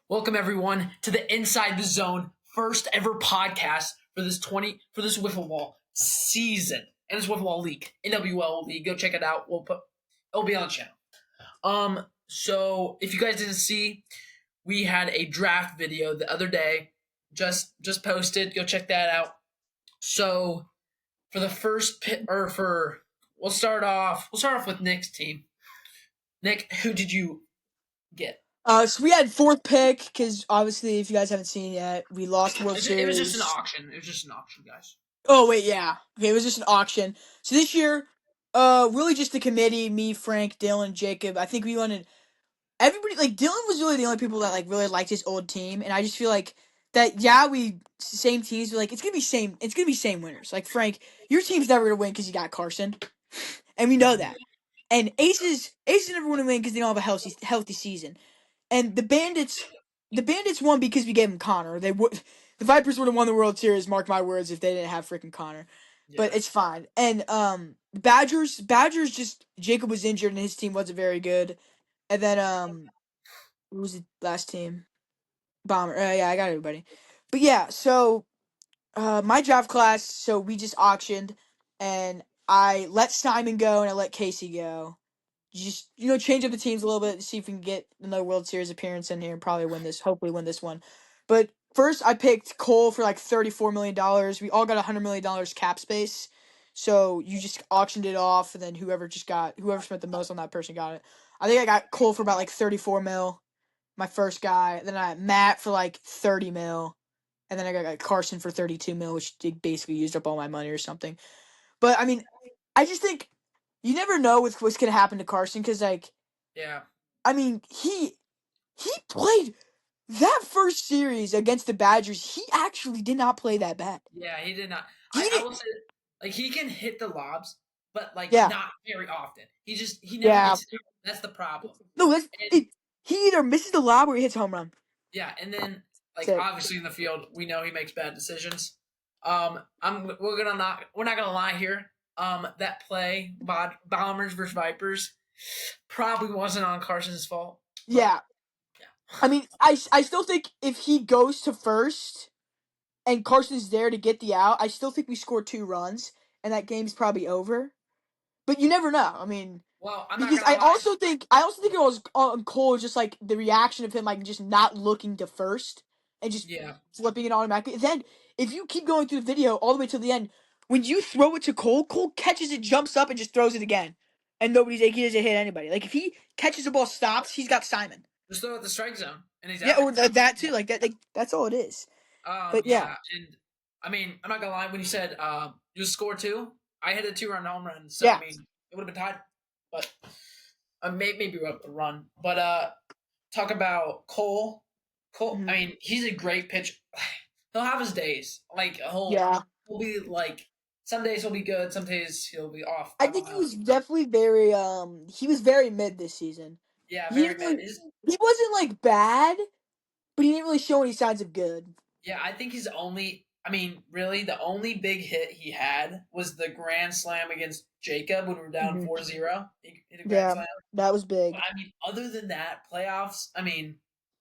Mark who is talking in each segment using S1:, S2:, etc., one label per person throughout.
S1: Welcome everyone to the Inside the Zone first ever podcast for this wiffleball season and this wiffleball league, NWL league. Go check it out. It'll be on the channel. So if you guys didn't see, we had a draft video the other day, just posted. Go check that out. So for the first we'll start off with Nick's team. Nick, who did you get?
S2: So we had fourth pick because obviously, if you guys haven't seen it yet, we lost World Series.
S1: It was just an auction. Guys.
S2: Oh wait, yeah. Okay, it was just an auction. So this year, really just the committee, me, Frank, Dylan, Jacob. I think we wanted everybody. Like Dylan was really the only people that really liked his old team, and I just feel like that. Yeah, we same teams, but it's gonna be same. It's gonna be same winners. Like Frank, your team's never gonna win because you got Carson, and we know that. And Aces never want to win because they don't have a healthy season. And the Bandits won because we gave them Connor. The Vipers would have won the World Series, mark my words, if they didn't have freaking Connor. Yeah. But it's fine. And the Badgers just Jacob was injured and his team wasn't very good. And then who was the last team? Bomber. Yeah, I got everybody. But yeah, so my draft class, so we just auctioned and I let Simon go and I let Casey go. Just change up the teams a little bit to see if we can get another World Series appearance in here and probably hopefully win this one. But first I picked Cole for $34 million. We all got $100 million cap space. So you just auctioned it off and then whoever spent the most on that person got it. I think I got Cole for about 34 mil, my first guy. Then I had Matt for 30 mil. And then I got Carson for 32 mil, which basically used up all my money or something. But I mean, I just think you never know what's going to happen to Carson because,
S1: yeah.
S2: I mean, he played that first series against the Badgers. He actually did not play that bad.
S1: Yeah, he did not. I will say, he can hit the lobs, but not very often. He never gets it. That's the problem.
S2: No, he either misses the lob or he hits a home run.
S1: Yeah, and then obviously in the field, we know he makes bad decisions. We're not gonna lie here. That play, Bombers versus Vipers, probably wasn't on Carson's fault.
S2: Yeah. I mean, I still think if he goes to first and Carson's there to get the out, I still think we score 2 runs and that game's probably over. But you never know. I mean, I also think it was on Cole, just the reaction of him just not looking to first and just flipping it automatically. Then if you keep going through the video all the way to the end, when you throw it to Cole catches it, jumps up, and just throws it again. And he doesn't hit anybody. If he catches the ball, stops, he's got Simon.
S1: Just throw it at the strike zone. And he's
S2: out. Or that too. That's all it is.
S1: But yeah. And, I mean, I'm not going to lie. When you said you score 2, I hit a 2-run home run. So, I mean, it would have been tied. But maybe we're up the run. But talk about Cole. Mm-hmm. I mean, he's a great pitcher. He'll have his days. He'll be some days he'll be good, some days he'll be off.
S2: I think he was definitely he was very mid this season.
S1: Yeah, very mid.
S2: He wasn't bad, but he didn't really show any signs of good.
S1: Yeah, I think the only big hit he had was the grand slam against Jacob when we were down 4-0. He hit a grand slam.
S2: That was big.
S1: But, I mean, other than that, playoffs, I mean,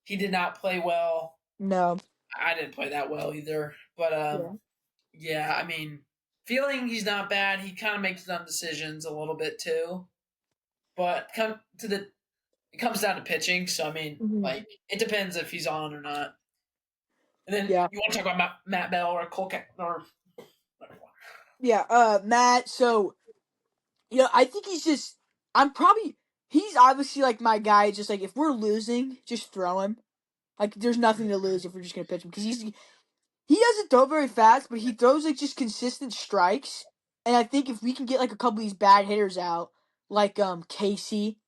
S1: he did not play well.
S2: No.
S1: I didn't play that well either. But, I mean, feeling he's not bad. He kind of makes dumb decisions a little bit too. But it comes down to pitching. So, I mean, it depends if he's on or not. And then you want to talk about Matt Bell or Cole or whatever.
S2: Yeah, Matt. So, I think he's obviously my guy. Just if we're losing, just throw him. There's nothing to lose if we're just gonna pitch him because he doesn't throw very fast, but he throws just consistent strikes. And I think if we can get a couple of these bad hitters out, Casey,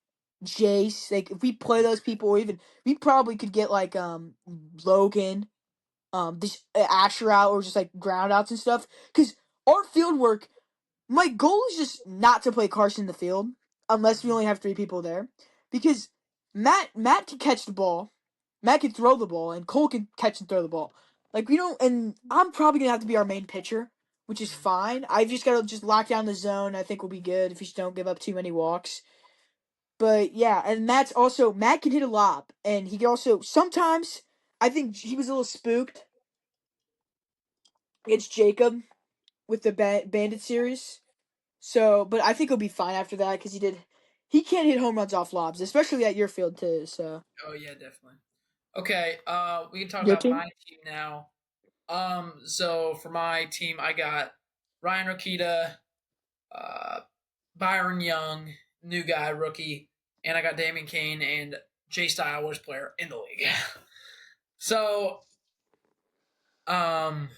S2: Jace, if we play those people, or even we probably could get Logan, this Asher out, or just ground outs and stuff. Because our field work, my goal is just not to play Carson in the field unless we only have 3 people there. Because Matt can catch the ball, Matt can throw the ball, and Cole can catch and throw the ball. And I'm probably gonna have to be our main pitcher, which is fine. I've just gotta lock down the zone. I think we'll be good if we just don't give up too many walks. But yeah, and Matt can hit a lob, and he can also sometimes I think he was a little spooked against Jacob with the Bandit series. So, but I think he'll be fine after that because he can't hit home runs off lobs, especially at your field too. So.
S1: Oh yeah, definitely. Okay, we can talk
S2: Your
S1: about
S2: team?
S1: my team now. So for my team, I got Ryan Rokita, uh, Byron Young, new guy, rookie, and I got Damon Kane and Jay Style, worst player in the league. So, um,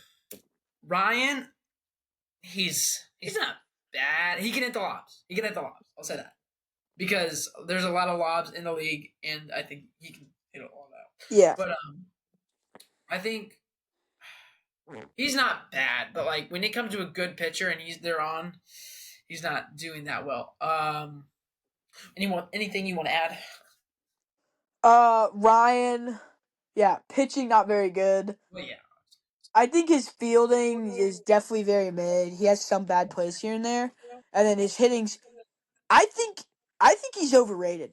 S1: Ryan, he's not bad. He can hit the lobs. He can hit the lobs. I'll say that because there's a lot of lobs in the league, and I think he can hit it all out.
S2: Yeah.
S1: But I think he's not bad. But like when it comes to a good pitcher and he's not doing that well. Anything you want to add?
S2: Ryan, yeah, pitching not very good.
S1: Well, yeah.
S2: I think his fielding is definitely very mid. He has some bad plays here and there, and then his hitting's. I think I think he's overrated.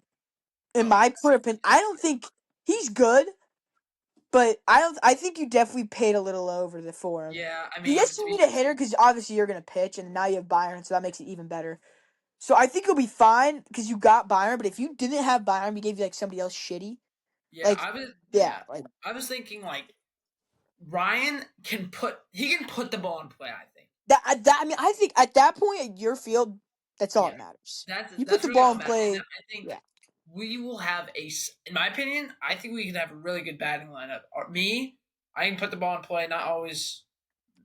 S2: In
S1: Oh,
S2: my clear opinion, I don't think he's good, but I don't. I think you definitely paid a little over for him.
S1: yeah. I mean,
S2: Yes, you need a hitter because obviously you're gonna pitch, and now you have Byron, so that makes it even better. So I think he'll be fine because you got Byron. But if you didn't have Byron, we gave you like somebody else shitty.
S1: yeah.
S2: Like, yeah, like
S1: I was thinking like Ryan he can put the ball in play. I think.
S2: that. I mean, I think at that point at your field, that's all
S1: Yeah,
S2: that matters.
S1: that's
S2: You put
S1: that's
S2: the
S1: really
S2: ball
S1: all
S2: in
S1: that matters. And
S2: play.
S1: I think
S2: Yeah,
S1: we will have in my opinion, I think we can have a really good batting lineup. I can put the ball in play, not always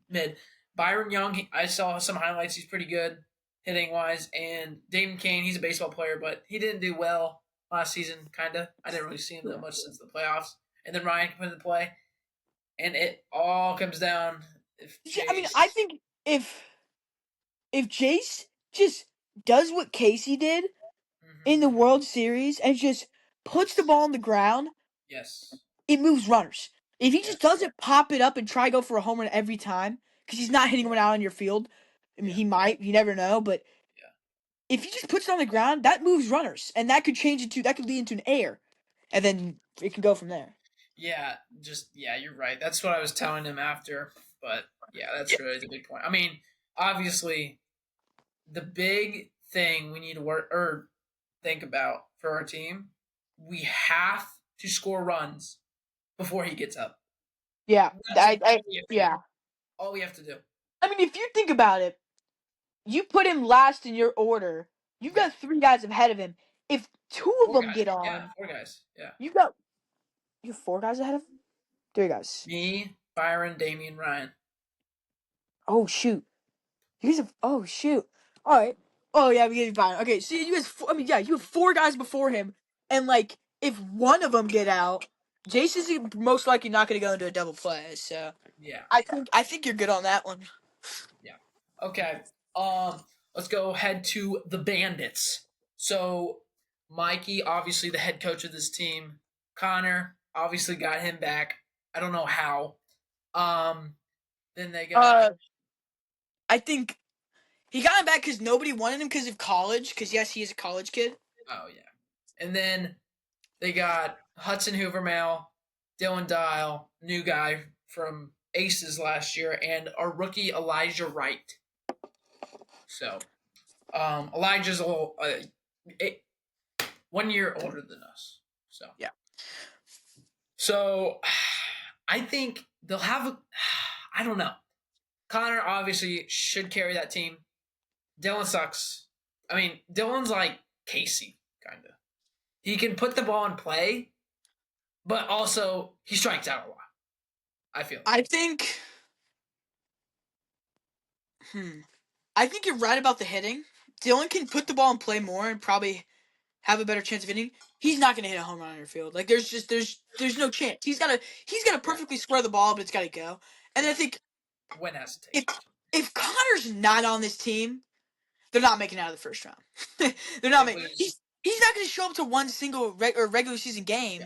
S1: mid. Byron Young, I saw some highlights. He's pretty good hitting wise, and Damon Kane, he's a baseball player, but he didn't do well last season. Kinda, I didn't really see him that much since the playoffs. And then Ryan can put in the play, and it all comes down if
S2: yeah. I mean, I
S1: Chase.
S2: think if Jace just does what Casey did in the
S1: Mm-hmm.
S2: World Series and just puts the ball on the ground,
S1: Yes.
S2: it moves runners. If he just
S1: Yes.
S2: doesn't pop it up and try to go for a home run every time, because he's not hitting one out on your field. I mean,
S1: Yeah.
S2: he might. You never know, but
S1: Yeah.
S2: if he just puts it on the ground, that moves runners, and that could lead into an air, and then it can go from there.
S1: Yeah. You're right. That's what I was telling him after. But yeah, that's really the big point. I mean, obviously, the big thing we need to work or think about for our team, we have to score runs before he gets up.
S2: Yeah,
S1: That's all we have to do.
S2: yeah.
S1: All we have to do.
S2: I mean, if you think about it, you put him last in your order. You've
S1: Yeah.
S2: got three guys ahead of him. If two of
S1: Four
S2: them
S1: guys.
S2: get
S1: Yeah,
S2: on,
S1: four guys. Yeah.
S2: you have four guys ahead of him. Three guys.
S1: Me, Byron, Damian, Ryan.
S2: Oh shoot. Oh shoot. All right. Oh yeah, we get Byron. Okay, so you guys. I mean, yeah, you have four guys before him, and like if one of them get out, Jason's most likely not going to go into a double play. So
S1: Yeah.
S2: I think you're good on that one.
S1: Yeah. Okay. Let's go head to the Bandits. So Mikey, obviously the head coach of this team. Connor, obviously got him back. I don't know how. Then they got
S2: I think he got him back because nobody wanted him because of college. Because yes, he is a college kid.
S1: oh yeah. And then they got Hudson Hoovermail, Dylan Dial, new guy from Aces last year, and our rookie Elijah Wright. So Elijah's a little 1 year older than us. So
S2: Yeah.
S1: So I think they'll have I don't know. Connor obviously should carry that team. Dylan sucks. I mean, Dylan's like Casey, kind of. He can put the ball in play, but also he strikes out a lot. I feel.
S2: I think. I think you're right about the hitting. Dylan can put the ball and play more and probably have a better chance of hitting. He's not gonna hit a home run on your field. Like there's no chance. He's gotta perfectly square the ball, but it's gotta go. And I think
S1: When has to
S2: if
S1: take.
S2: if Connor's not on this team, they're not making it out of the first round. They're not
S1: They
S2: making.
S1: lose.
S2: He's not gonna show up to one single regular season game.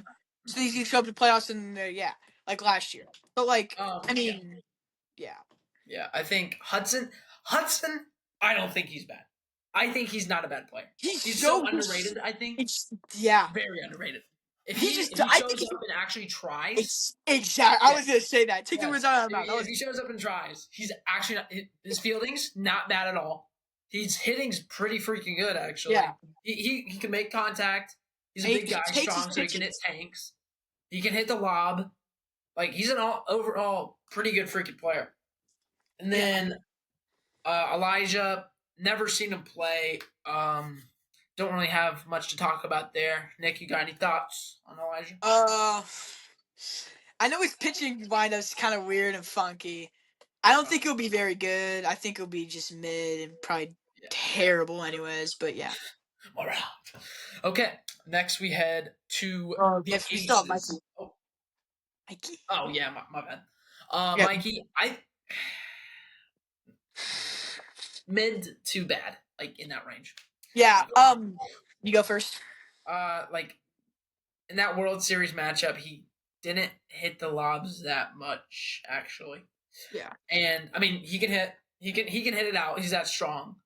S2: So he's gonna show up to playoffs and like last year. But like I
S1: Yeah.
S2: mean, yeah.
S1: Yeah, I think Hudson. I don't think he's bad. I think he's not a bad player. He's so underrated. I think
S2: It's yeah.
S1: very underrated. if
S2: he
S1: he
S2: just,
S1: if he
S2: I think
S1: shows up and actually tries,
S2: exactly. I
S1: yeah,
S2: was gonna say that. Take the
S1: yes.
S2: words out of my mouth.
S1: If he shows up and tries, he's actually not, his fielding's not bad at all. His hitting's pretty freaking good actually.
S2: Yeah.
S1: He can make contact. He's a
S2: And
S1: big
S2: he
S1: guy,
S2: takes his
S1: strong, so he can hit
S2: pitches.
S1: tanks. He can hit the lob. Like he's an overall pretty good freaking player. And
S2: Yeah.
S1: then Elijah, never seen him play. Don't really have much to talk about there. Nick, you got any thoughts on Elijah?
S2: I know his pitching windup's kind of weird and funky. I don't think he'll be very good. I think he'll be just mid and probably terrible anyways, but yeah.
S1: Morale. Okay, next we head to the
S2: Yes, we still have
S1: Aces.
S2: Mikey. Mikey?
S1: Oh yeah, my bad.
S2: Yeah.
S1: Mikey, I mid to bad, like in that range.
S2: Yeah, you go first.
S1: Like in that World Series matchup, he didn't hit the lobs that much actually.
S2: Yeah.
S1: And I mean, he can hit it out. He's that strong.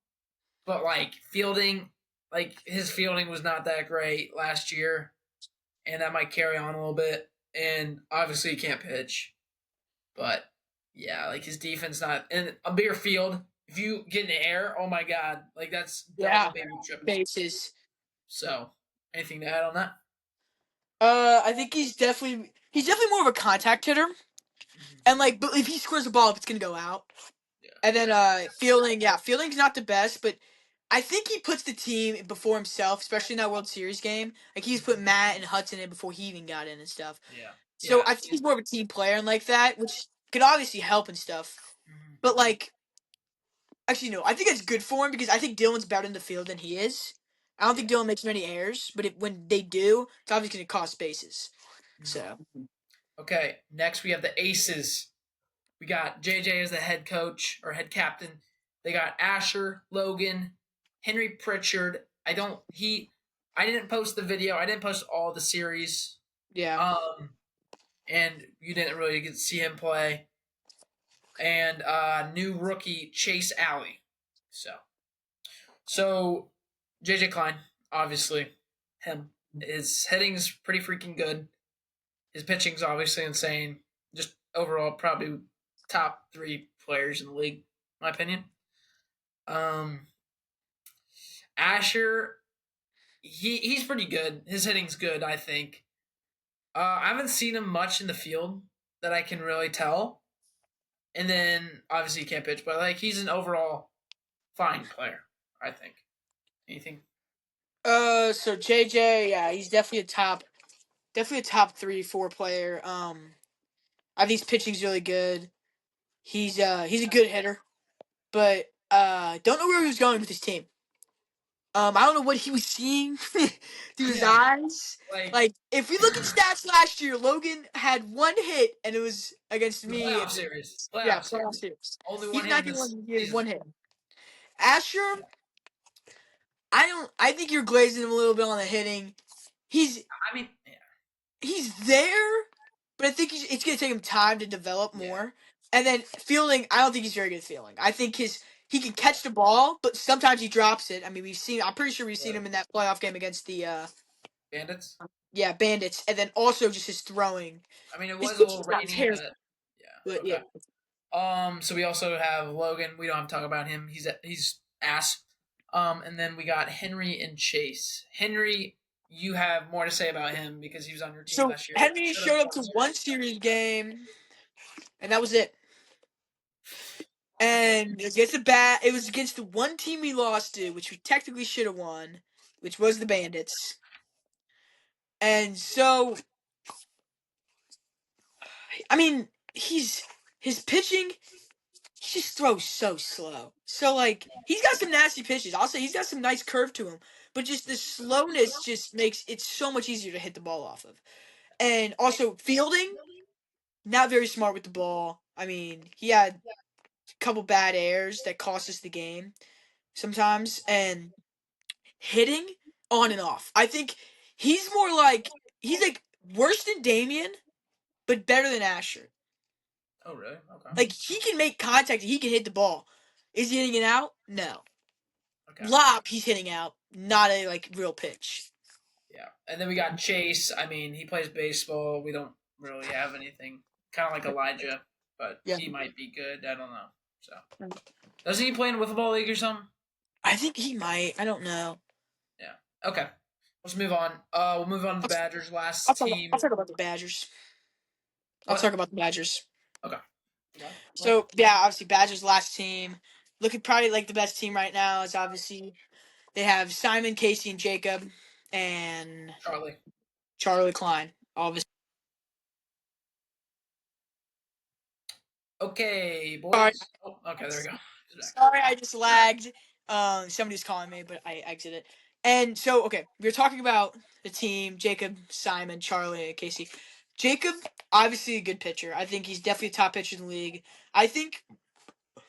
S1: But like fielding, like his fielding was not that great last year, and that might carry on a little bit. And obviously, he can't pitch, but yeah, like his defense not in a bigger field. If you get in the air, oh my god, like that's
S2: Yeah.
S1: baby tripping.
S2: Bases.
S1: So, anything to add on that?
S2: I think he's definitely more of a contact hitter. And like, but if he scores the ball up, it's gonna go out.
S1: Yeah.
S2: And then fielding's not the best, but I think he puts the team before himself, especially in that World Series game. Like he's put Matt and Hudson in before he even got in and stuff.
S1: Yeah.
S2: So
S1: Yeah.
S2: I think he's more of a team player and like that, which could obviously help and stuff.
S1: Mhm.
S2: But like, actually no, I think it's good for him because I think Dylan's better in the field than he is. I don't think Dylan makes many errors, but when they do, it's obviously going to cost bases. So
S1: Okay, next we have the Aces. We got JJ as the head coach or head captain. They got Asher, Logan, Henry Pritchard. I didn't post the video. I didn't post all the series.
S2: yeah,
S1: And you didn't really get to see him play. And new rookie Chase Alley. So JJ Klein, obviously, him. His hitting's pretty freaking good. His pitching's obviously insane. Just overall, probably top 3 players in the league, in my opinion. Asher, he's pretty good. His hitting's good, I think. I haven't seen him much in the field that I can really tell. And then obviously he can't pitch, but like he's an overall fine player, I think. Anything?
S2: So JJ, yeah, he's definitely a top 3-4 player. I think his pitching's really good. He's a good hitter, but don't know where he was going with his team. I don't know what he was seeing through his eyes. Like, if we look at stats last year, Logan had 1 hit, and it was against
S1: the
S2: me.
S1: playoff series.
S2: Playoff series.
S1: Only
S2: He's
S1: one hit
S2: not
S1: in
S2: the
S1: this
S2: one. He had
S1: season.
S2: 1 hit. Asher, I think you're glazing him a little bit on the hitting. He's there, but I think it's gonna take him time to develop more.
S1: Yeah.
S2: And then fielding, I don't think he's very good at fielding. I think he can catch the ball, but sometimes he drops it. I mean, I'm pretty sure we've seen him in that playoff game against the
S1: Bandits?
S2: Bandits, and then also just his throwing.
S1: I mean, it
S2: His
S1: was a little
S2: pitching's not
S1: rainy,
S2: terrible,
S1: but
S2: but yeah.
S1: So we also have Logan. We don't have to talk about him. He's ass. And then we got Henry and Chase. Henry, you have more to say about him because he was on your team
S2: So
S1: last year.
S2: Henry showed up to 1 series game, and that was it. And it was against the one team we lost to, which we technically should have won, which was the Bandits. And so, I mean, his pitching, he just throws so slow. So like, he's got some nasty pitches. I'll say he's got some nice curve to him, but just the slowness just makes it so much easier to hit the ball off of. And also fielding, not very smart with the ball. I mean, he had a couple bad errors that cost us the game sometimes, and hitting on and off. I think he's like worse than Damien, but better than Asher.
S1: Oh, really? Okay.
S2: Like he can make contact and he can hit the ball. Is he hitting it out? No.
S1: Okay.
S2: Lob, he's hitting out, not a real pitch.
S1: Yeah, and then we got Chase. I mean, he plays baseball. We don't really have anything. Kind of like Elijah, but
S2: Yeah.
S1: he might be good. I don't know. So doesn't he play in Wiffleball League or something?
S2: I think he might. I don't know.
S1: Yeah. Okay. Let's move on. We'll move on to the Badgers.
S2: I'll
S1: Last
S2: talk,
S1: team.
S2: I'll talk about the Badgers. I'll talk
S1: What?
S2: about the Badgers.
S1: Okay.
S2: So yeah, obviously Badgers last team. Looking probably like the best team right now is obviously they have Simon, Casey, and Jacob, and
S1: Charlie.
S2: Charlie Klein. Obviously.
S1: Okay,
S2: Sorry,
S1: boys. Oh, okay, there we go.
S2: sorry, I just lagged. Somebody's calling me, but I exited. And so, okay, we were talking about the team: Jacob, Simon, Charlie, and Casey. Jacob, obviously a good pitcher. I think he's definitely a top pitcher in the league. I think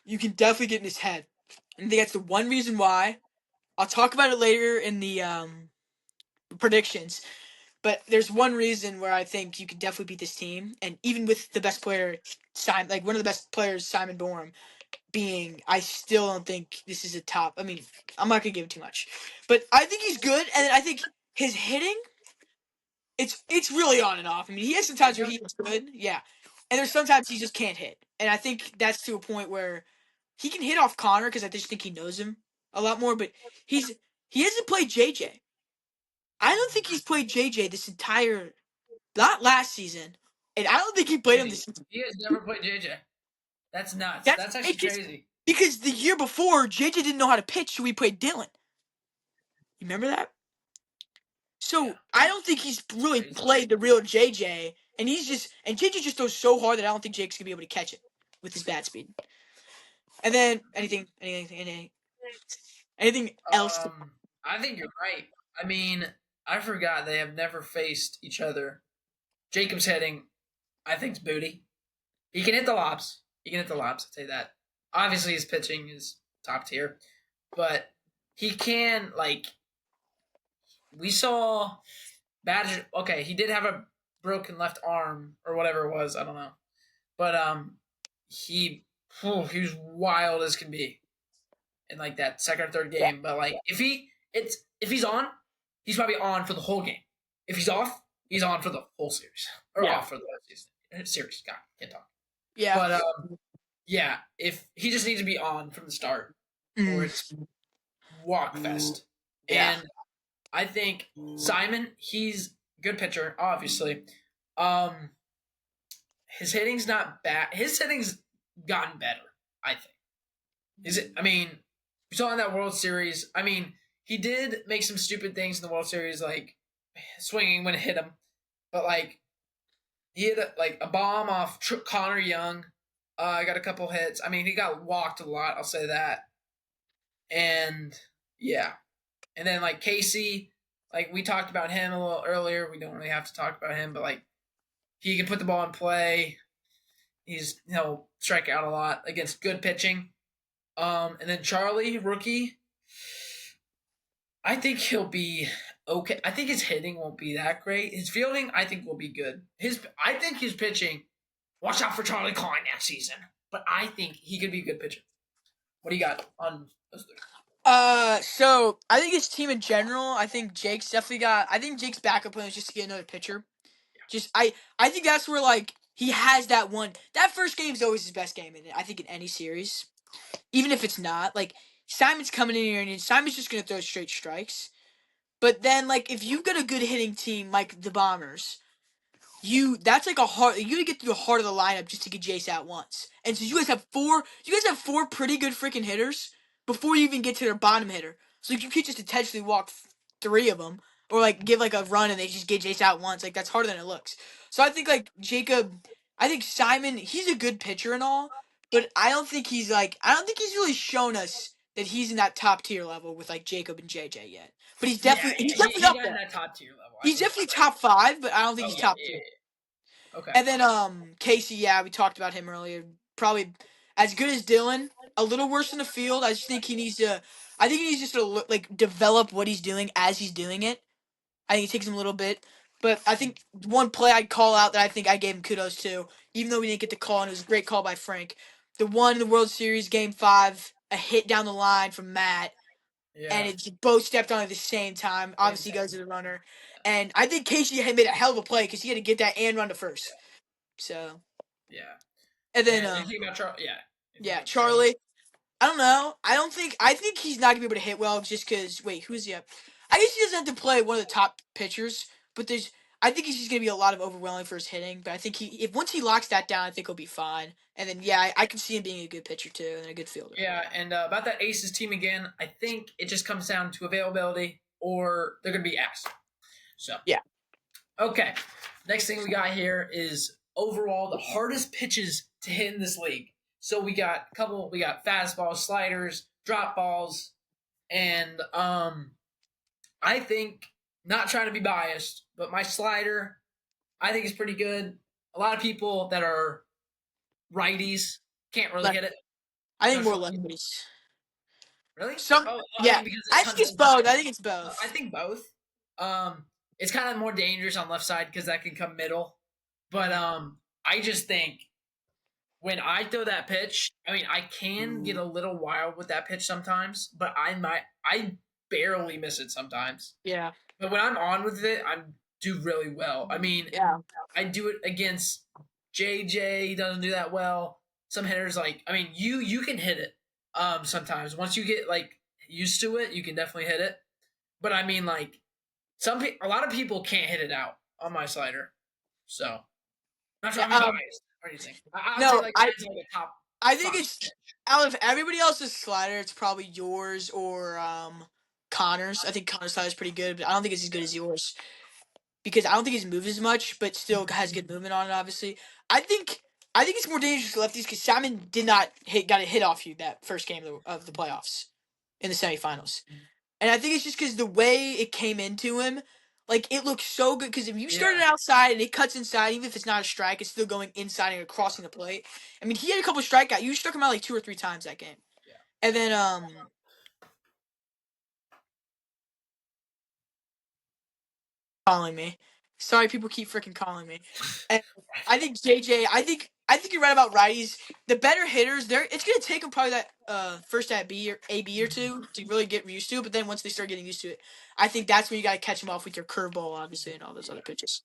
S2: you can definitely get in his head. And I think that's the one reason why. I'll talk about it later in the predictions. But there's one reason where I think you could definitely beat this team, and even with the best player, Simon, like one of the best players, Simon Borum, being, I still don't think this is a top. I mean, I'm not gonna give him too much, but I think he's good, and I think his hitting, it's really on and off. I mean, he has some times where he's good, yeah, and there's sometimes he just can't hit, and I think that's to a point where he can hit off Connor because I just think he knows him a lot more, but he hasn't played JJ. I don't think he's played JJ this entire, not last season, and I don't think he played him this season.
S1: He has never played JJ. That's nuts.
S2: That's
S1: That's actually
S2: it just
S1: crazy.
S2: because the year before JJ didn't know how to pitch, so we played Dylan. You remember that? So
S1: Yeah.
S2: I don't think he's really
S1: Crazy.
S2: played the real JJ, and JJ just throws so hard that I don't think Jake's gonna be able to catch it with his bat speed. And then anything else?
S1: I think you're right. I mean, I forgot they have never faced each other. Jacob's hitting, I think, is booty. He can hit the lobs. I'll say that. Obviously, his pitching is top tier, but he can, like, we saw Badger. Okay, he did have a broken left arm or whatever it was. I don't know, but he was wild as can be in like that second or third game. But like if he's on, he's probably on for the whole game. If he's off, he's on for the whole series or off for the whole season. Series, God, can't talk.
S2: Yeah.
S1: But yeah, if he just needs to be on from the start, or it's walk fest.
S2: Yeah.
S1: And I think Simon, he's a good pitcher, obviously. His hitting's not bad. His hitting's gotten better, I think. Is it? I mean, we saw in that World Series. I mean, he did make some stupid things in the World Series, like swinging when it hit him, but like he hit like a bomb off Connor Young. I got a couple hits. I mean, he got walked a lot. I'll say that. And yeah, and then like Casey, like we talked about him a little earlier. We don't really have to talk about him, but like he can put the ball in play. He'll strike out a lot against good pitching. And then Charlie, rookie, I think he'll be okay. I think his hitting won't be that great. His fielding, I think, will be good. I think his pitching. Watch out for Charlie Klein next season. But I think he could be a good pitcher. What do you got on those three?
S2: So I think his team in general, I think Jake's definitely got. I think Jake's backup plan is just to get another pitcher. Just I think that's where like he has that one. That first game is always his best game in it. I think in any series, even if it's not like Simon's coming in here and Simon's just gonna throw straight strikes. But then like if you've got a good hitting team like the Bombers, that's like a hard. You gotta get through the heart of the lineup just to get Jace out once. And so you guys have four. You guys have four pretty good freaking hitters before you even get to their bottom hitter. So you could just intentionally walk three of them, or like give like a run and they just get Jace out once. Like that's harder than it looks. So I think like Jacob. I think Simon. He's a good pitcher and all, but I don't think he's like. I don't think he's really shown us that he's in that top tier level with like Jacob and JJ yet. But he's definitely
S1: He
S2: up
S1: got in
S2: there.
S1: that top tier level.
S2: He's definitely top 5, but I don't think he's top 2.
S1: Okay.
S2: And then Casey, yeah, we talked about him earlier. Probably as good as Dylan, a little worse in the field. I just think he needs to. I think he needs just to like develop what he's doing as he's doing it. I think it takes him a little bit, but I think one play I'd call out that I think I gave him kudos to, even though we didn't get the call and it was a great call by Frank. The one in the World Series Game 5, a hit down the line from Matt, and it's both stepped on at the same time. Obviously, goes to the runner. And I think Casey had made a hell of a play because he had to get that and run to first. So.
S1: Yeah.
S2: And then,
S1: anything about Charlie? Yeah.
S2: Yeah, Charlie. I don't know. I think he's not gonna be able to hit well just because. Wait, who's he up? I guess he doesn't have to play one of the top pitchers, but I think he's just gonna be a lot of overwhelming for his hitting. But I think if once he locks that down, I think he'll be fine. And then I can see him being a good pitcher too and a good fielder.
S1: Yeah, and about that Aces team again, I think it just comes down to availability or they're gonna be asked. So
S2: yeah.
S1: Okay. Next thing we got here is overall the hardest pitches to hit in this league. So we got fastballs, sliders, drop balls, and I think, not trying to be biased, but my slider I think is pretty good. A lot of people that are righties can't really hit it.
S2: I think more lefties.
S1: Really?
S2: Yeah. I think it's both. I think it's both.
S1: I think both. It's kind of more dangerous on left side because that can come middle. But I just think when I throw that pitch, I mean, I can get a little wild with that pitch sometimes, but I barely miss it sometimes.
S2: Yeah.
S1: But when I'm on with it, I do really well. I mean,
S2: yeah.
S1: I do it against JJ. He doesn't do that well. Some hitters you can hit it. Sometimes once you get used to it, you can definitely hit it. But I mean, a lot of people can't hit it out on my slider. So, not trying to be biased or anything.
S2: I think it's out of everybody else's slider, it's probably yours or Connor's. I think Connor's slider is pretty good, but I don't think it's as good as yours because I don't think he's moved as much, but still has good movement on it. Obviously, I think it's more dangerous to lefties because Simon got a hit off you that first game of the playoffs in the semifinals, and I think it's just because the way it came into him. It looks so good because if you start it outside and it cuts inside, even if it's not a strike, it's still going inside and crossing the plate. I mean, he had a couple of strikeouts. You struck him out 2 or 3 times that game.
S1: Yeah.
S2: And then, calling me. Sorry, people keep freaking calling me. And I think JJ, I think you're right about righties. The better hitters, it's gonna take them probably that first at B or AB or two to really get used to it. But then once they start getting used to it, I think that's when you gotta catch them off with your curveball, obviously, and all those other pitches.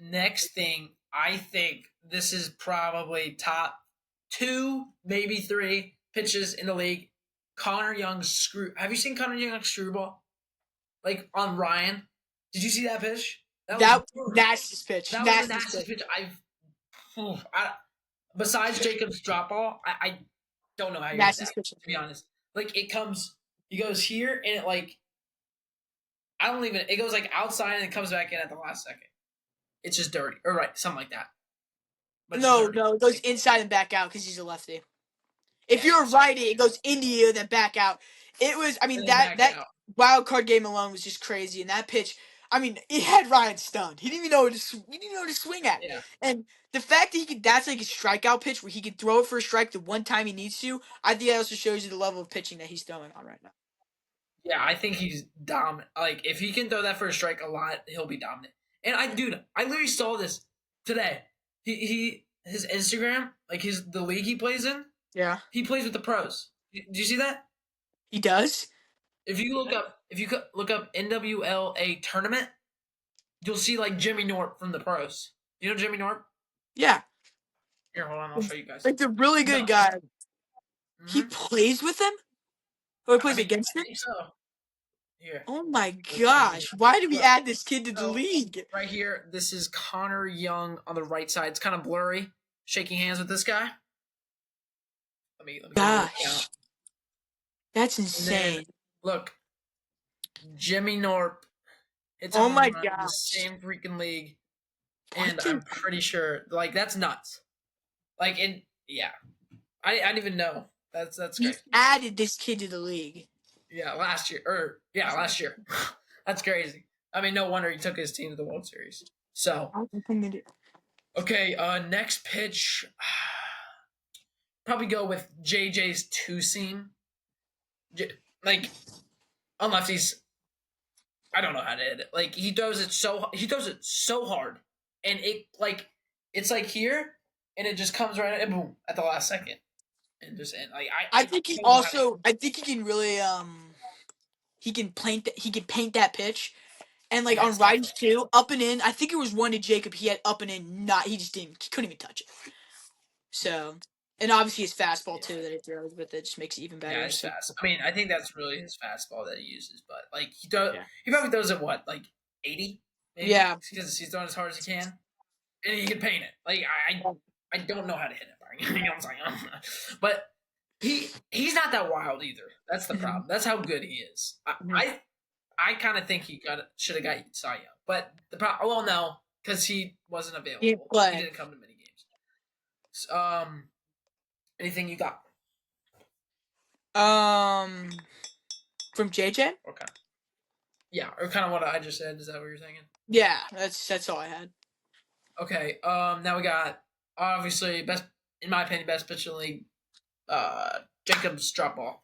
S1: Next thing, I think this is probably top 2, maybe 3 pitches in the league. Connor Young's Have you seen Connor Young's screwball? On Ryan? Did you see that pitch?
S2: That was nastiest pitch.
S1: That was the nastiest pitch besides Jacob's drop ball, I don't know how you hit that, to be honest. He goes here and it it goes outside and it comes back in at the last second. It's just dirty. Or right, something like that.
S2: But no, it goes inside and back out because he's a lefty. If you're a righty, it goes into you, then back out. It was, that wild card game alone was just crazy. And that pitch, it had Ryan stunned. He didn't even know who to swing at.
S1: Yeah.
S2: And the fact that that's a strikeout pitch where he could throw it for a strike the one time he needs to, I think that also shows you the level of pitching that he's throwing on right now.
S1: Yeah, I think he's dominant. If he can throw that for a strike a lot, he'll be dominant. And I literally saw this today. His Instagram, the league he plays in.
S2: Yeah.
S1: He plays with the pros. Do you see that?
S2: He does.
S1: If you look up NWLA tournament, you'll see Jimmy Norp from the pros. You know Jimmy Norp?
S2: Yeah.
S1: Here, hold on, I'll show you guys.
S2: The really good guy. Mm-hmm. He plays with him? Or he plays against him?
S1: I think so. Here.
S2: Oh my gosh. Why did we add this kid to the league?
S1: Right here, this is Connor Young on the right side. It's kind of blurry. Shaking hands with this guy. Let me
S2: gosh. That's insane.
S1: Look. Jimmy Norp. It's
S2: my
S1: god. The same freaking league. And I'm pretty sure that's nuts. Yeah. I didn't even know. That's great.
S2: He added this kid to the league.
S1: Yeah, last year. Last year. That's crazy. No wonder he took his team to the World Series. So, okay, next pitch. Probably go with JJ's 2-seam. On lefties, I don't know how to hit it. He throws it so hard, and it's here, and it just comes right and boom at the last second. And just end.
S2: I think he can really he can paint that pitch, And like on righties too, up and in. I think it was one to Jacob. He had up and in. He couldn't even touch it. So, and obviously his fastball too that he throws, but that just makes it even better.
S1: Yeah, it's
S2: So.
S1: fast. I mean, I think that's really his fastball that he uses. But like he does,
S2: Yeah.
S1: he probably throws it what, like 80, maybe.
S2: Yeah.
S1: Because he's throwing as hard as he can, and he can paint it. Like I don't know how to hit it. You know what I'm saying? But he's not that wild either. That's the problem. That's how good he is. I kind of think he should have got Cy Young, but the problem. Well, no, because he wasn't available. He didn't come to many games. So, anything you got?
S2: From JJ?
S1: Okay. Yeah, or kind of what I just said. Is that what you're thinking?
S2: Yeah, that's all I had.
S1: Okay. Now we got obviously best, in my opinion, best pitcher in the league. Jacob's drop ball.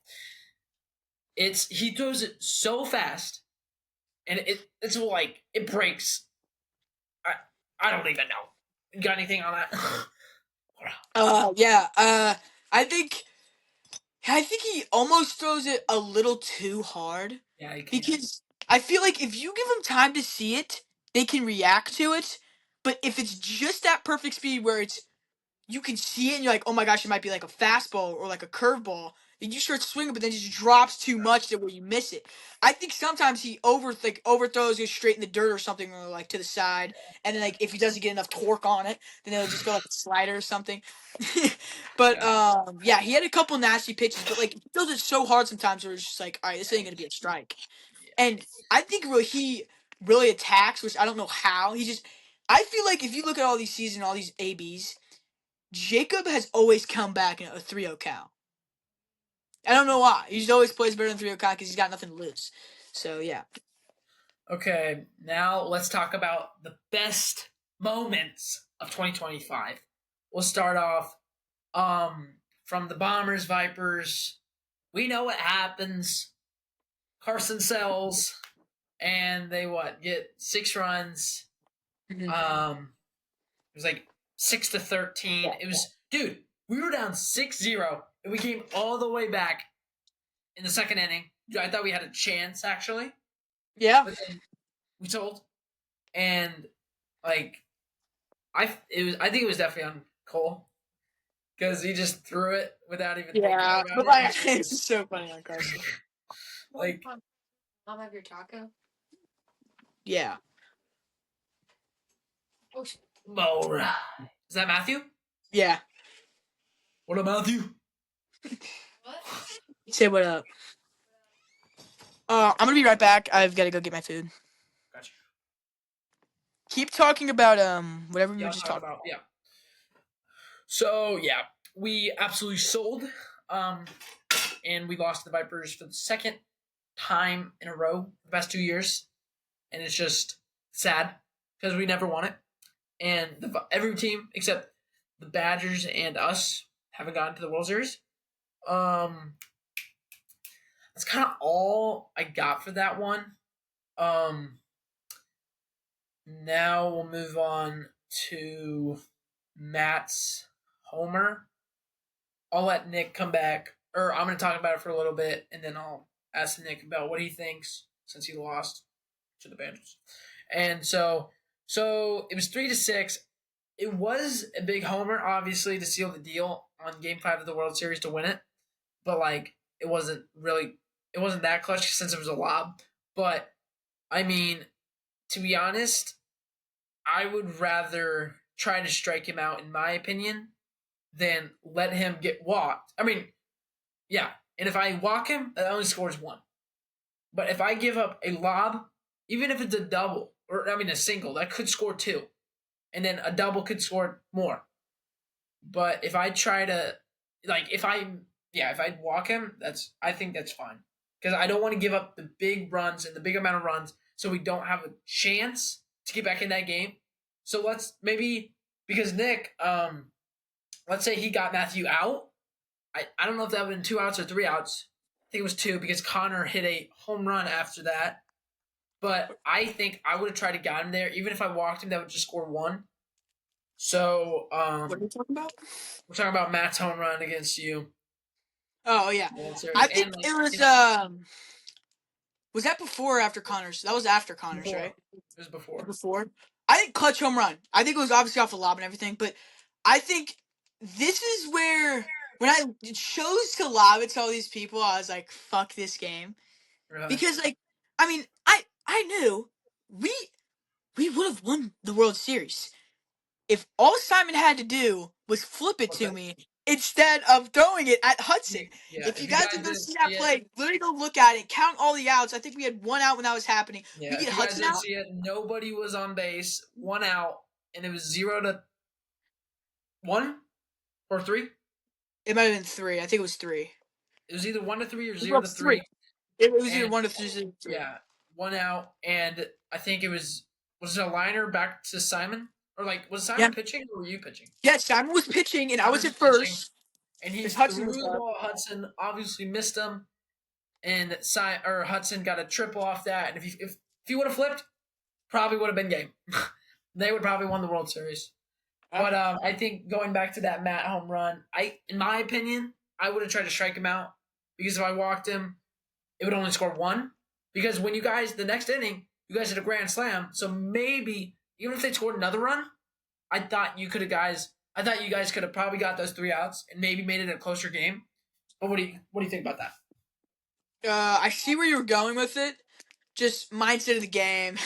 S1: He throws it so fast, and it's like it breaks. I don't even know. You got anything on that?
S2: Yeah. I think he almost throws it a little too hard.
S1: Yeah,
S2: because I feel like if you give them time to see it, they can react to it. But if it's just that perfect speed where you can see it and you're like, oh my gosh, it might be like a fastball or like a curveball, then you start swinging, but then it just drops too much to where you miss it. I think sometimes he overthrows it straight in the dirt or something, or like to the side, and then like if he doesn't get enough torque on it, then it'll just go like a slider or something. But yeah, he had a couple nasty pitches, but like he throws it so hard sometimes where it's just like, all right, this ain't gonna be a strike. And I think he really attacks, which I don't know how. I feel like if you look at all these seasons, all these ABs, Jacob has always come back in a 3-0 count. I don't know why. He always plays better than 3-0 count because he's got nothing to lose. So, yeah.
S1: Okay, now let's talk about the best moments of 2025. We'll start off from the Bombers, Vipers. We know what happens. Carson sells, and they get 6 runs.
S2: Mm-hmm.
S1: It was like 6-13. It was, dude, we were down 6-0, and we came all the way back in the second inning. I thought we had a chance, actually.
S2: Yeah.
S1: But then we sold, and like I think it was definitely on Cole because he just threw it without even thinking about it.
S2: But like, it's so funny on Carson.
S1: Like,
S3: Mom, have your taco?
S2: Yeah.
S1: all right. Is that Matthew?
S2: Yeah.
S1: What up, Matthew?
S3: What?
S2: Say what up. I'm gonna be right back. I've got to go get my food.
S1: Gotcha.
S2: Keep talking about whatever we were just talking about.
S1: Yeah. So yeah, we absolutely sold, and we lost the Vipers for the second time in a row the past 2 years, and it's just sad because we never won it, and every team except the Badgers and us haven't gotten to the World Series. That's kind of all I got for that one. Now we'll move on to Matt's homer. I'll let Nick come back, or I'm going to talk about it for a little bit, and then I'll ask Nick about what he thinks since he lost to the Badgers. And so it was 3-6. It was a big homer, obviously, to seal the deal on Game 5 of the World Series to win it. But, like, it wasn't that clutch since it was a lob. But, I mean, to be honest, I would rather try to strike him out, in my opinion, than let him get walked. I mean, yeah. And if I walk him, that only scores 1. But if I give up a lob, even if it's a double, or I mean a single, that could score 2. And then a double could score more. But if I try to, like, if I walk him, I think that's fine. Because I don't want to give up the big runs and the big amount of runs so we don't have a chance to get back in that game. So because Nick, let's say he got Matthew out. I don't know if that would have been 2 outs or 3 outs. I think it was 2 because Connor hit a home run after that. But I think I would have tried to get him there. Even if I walked him, that would just score 1. So,
S2: what are we talking about?
S1: We're talking about Matt's home run against you.
S2: Oh, yeah. I think it was, Was that before or after Connors? That was after Connors,
S1: Before.
S2: right?
S1: It was before.
S2: Before. I think clutch home run. I think it was obviously off the lob and everything, but I think this is where when I chose to lob it to all these people, I was like, "Fuck this game,"
S1: Really?
S2: because like, I mean, I knew we would have won the World Series if all Simon had to do was flip it to me instead of throwing it at Hudson.
S1: Yeah,
S2: If you guys
S1: didn't
S2: didn't see
S1: see
S2: that
S1: it,
S2: play, literally go look at it, count all the outs. I think we had 1 out when that was happening.
S1: yeah,
S2: We
S1: if
S2: get
S1: you guys
S2: Hudson
S1: didn't
S2: out.
S1: see it, nobody was on base, 1 out, and it was 0-1 or 3.
S2: It might have been 3. I think it was 3.
S1: It was either 1-3 or
S2: It was
S1: 0-3.
S2: It was either
S1: And
S2: 1 to 3.
S1: yeah, 1 out, and I think it was it a liner back to Simon, or like was Simon pitching or were you pitching?
S2: Yeah, Simon was pitching, and I was
S1: Simon
S2: at
S1: was pitching,
S2: first.
S1: and he
S2: And
S1: threw
S2: Hudson was
S1: the ball at Hudson. Obviously missed him, and Hudson got a triple off that. And if he would have flipped, probably would have been game. They would probably won the World Series. But I think going back to that Matt home run, in my opinion, I would have tried to strike him out because if I walked him, it would only score 1. Because when you guys the next inning, you guys hit a grand slam, so maybe even if they scored another run, I thought you guys could have probably got those 3 outs and maybe made it a closer game. But what do you think about that?
S2: I see where you were going with it. Just mindset of the game.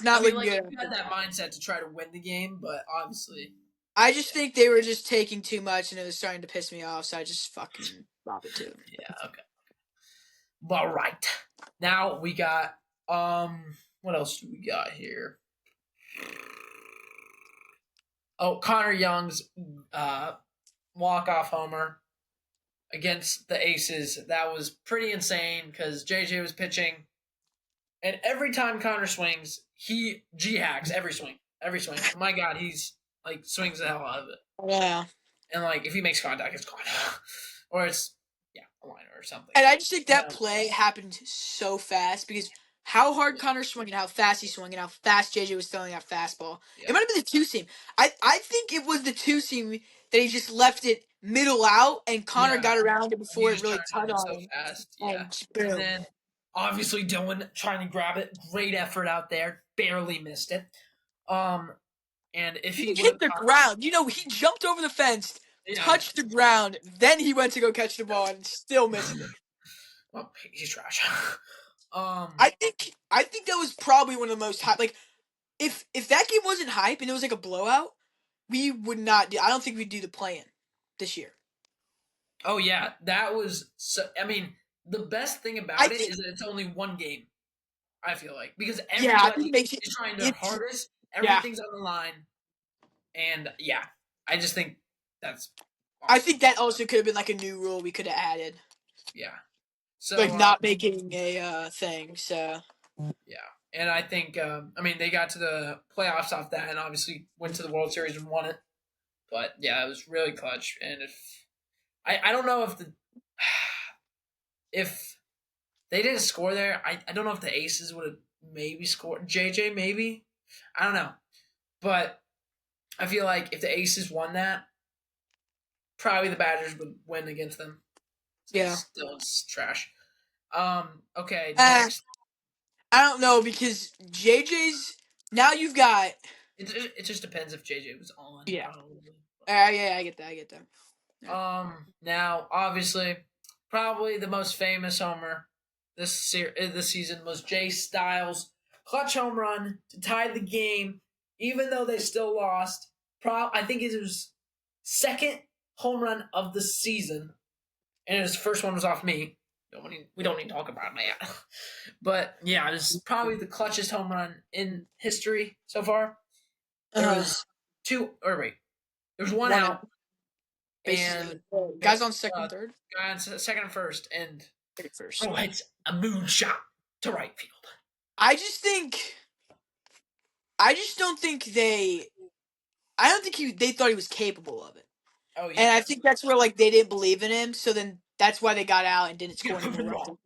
S2: Not looking good.
S1: You had that mindset to try to win the game, but obviously,
S2: I just think they were just taking too much, and it was starting to piss me off. So I just fucking drop it too.
S1: Yeah. Okay. All right. Now we got what else do we got here? Oh, Connor Young's walk-off homer against the Aces. That was pretty insane because JJ was pitching, and every time Connor swings, he G-hacks every swing. Every swing. My God, he's like swings the hell out of it.
S2: Yeah.
S1: And like if he makes contact, it's gone. Or it's a liner or something.
S2: And I just think that play happened so fast because how hard Connor swung and how fast he swung and how fast JJ was throwing that fastball. It might have been the 2-seam. I think it was the 2-seam that he just left it middle out and Connor got around it before it really cut on
S1: so
S2: him.
S1: fast.
S2: And
S1: then obviously Dylan trying to grab it. Great effort out there. Barely missed it. And if he
S2: hit the ground, he jumped over the fence, touched the ground, then he went to go catch the ball and still missed it.
S1: Well, he's trash.
S2: I think that was probably one of the most hype. Like, if that game wasn't hype and it was like a blowout, we would not do. I don't think we'd do the play-in this year.
S1: Oh yeah, that was. I mean, the best thing about it is that it's only one game. I feel like because everybody is trying their hardest. Everything's on the line, and I just think that's.
S2: Awesome. I think that also could have been like a new rule we could have added.
S1: Yeah. So
S2: like not making a thing. So.
S1: Yeah. And I think, they got to the playoffs off that and obviously went to the World Series and won it. But, yeah, it was really clutch. And I don't know if they didn't score there, I don't know if the Aces would have maybe scored. JJ, maybe? I don't know. But I feel like if the Aces won that, probably the Badgers would win against them.
S2: Yeah.
S1: Still, it's trash. Okay, next.
S2: I don't know because JJ's now you've got.
S1: It just depends if JJ was on.
S2: Yeah.
S1: Probably.
S2: I get that.
S1: Yeah. Now obviously, probably the most famous homer this season was Jay Styles' clutch home run to tie the game, even though they still lost. I think it was second home run of the season, and his first one was off me. We don't need to talk about it yet. But, yeah, it was probably the clutchest home run in history so far. There was there was one out. And
S2: guys on second, third?
S1: Guy on second and first. And
S2: first.
S1: It's a moonshot to right field.
S2: I just don't think they thought he was capable of it.
S1: Oh, yeah.
S2: And I think that's where, they didn't believe in him, so then that's why they got out and didn't score anymore.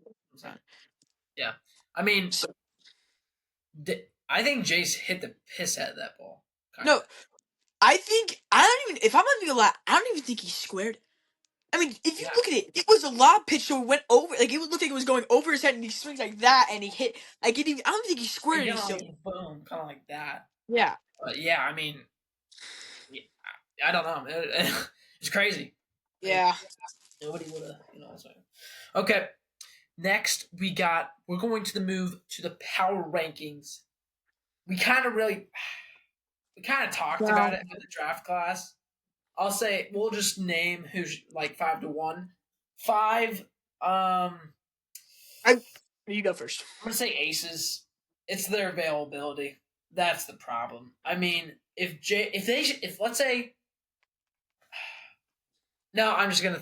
S1: Yeah. I mean, I think Jace hit the piss out of that ball.
S2: No, I don't even think he squared it. I mean, if you look at it, it was a lob pitch, so it went over. Like, it looked like it was going over his head, and he swings like that, and he hit. Like, I don't think he squared it.
S1: Kind of like boom, kind of like that.
S2: Yeah.
S1: But yeah, I mean, I don't know. It's crazy.
S2: Yeah.
S1: Nobody would have, So. Okay. Next, we're going to move to the power rankings. We kind of talked about it in the draft class. I'll say we'll just name who's like 5 to 1. 5.
S2: You go first.
S1: I'm gonna say Aces. It's their availability. That's the problem. I mean, if let's say, no, I'm just gonna